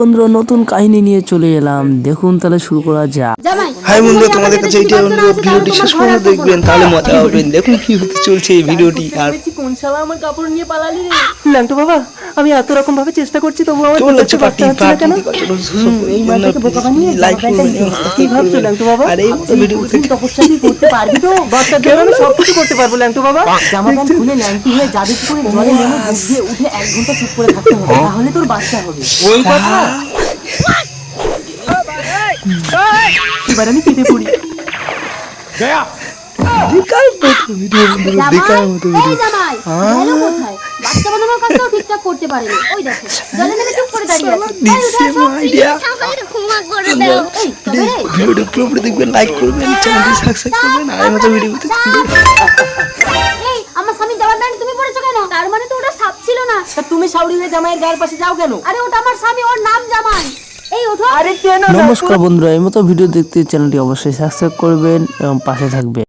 বন্ধুরা নতুন কাহিনী নিয়ে চলে এলাম, দেখুন তাহলে শুরু করা যাক। হাই বন্ধুরা, তোমাদের কাছে এইটাই অনুরোধ, ভিডিওটি শেষ পর্যন্ত দেখবেন, তাহলে মজা হবে। দেখুন কি হতে চলছে এই ভিডিওটি। আর কোন শালা আমার কাপড় নিয়ে পালালি রে ল্যাংটো বাবা, আমি এত রকম ভাবে চেষ্টা করছি তবু আমার কেমন লাগছে পার্টি কেন? এই মালটাকে বোকা বানিয়ে লাইক করবেন, কি ভাবছো ল্যাংটো বাবা? আর এই ভিডিওতে তপস্যা কি করতে পারবি তো? বাচ্চার জন্য আমি সবকিছু করতে পারবো ল্যাংটো বাবা। জামা প্যান্ট খুলে ল্যাংটি হয়ে যাবি কি করে জলে নেমে বুঝিয়ে উঠে 1 ঘন্টা চুপ করে থাকতে হবে, তাহলে তোর বাচ্চা হবে। ওই কথা এবার আমি কেটে পড়ি। দেখার মতো ভিডিও, বন্ধুরা দেখার মতো ভিডিও। জামাই হ্যালো কোথায়? বাচ্চা বানানোর কাজটাও ঠিকঠাক করতে পারেনি। ওই দেখো জলে নেমে চুপ করে দাঁড়িয়ে আছে। দিচ্ছে আইডিয়া। এই তবে রে ভিডিওটি পুরোপুরি দেখবেন, লাইক করবেন, চ্যানেলটি সাবস্ক্রাইব করবেন। আর এই মতো ভিডিওতে এই আমার স্বামী জামা প্যান্ট তুমি পরেছো কেন? তার মানে তো ওটা সাপ ছিল না। তা তুমি সাউরি হয়ে জামাইয়ের গায়ের পাশে যাও কেন? আরে ওটা আমার স্বামী, ওর নাম জামাই। এই ওঠো। আরে কেন? নমস্কার বন্ধুরা, এই মতো ভিডিও দেখতে চ্যানেলটি অবশ্যই সাবস্ক্রাইব করবেন এবং পাশে থাকবেন।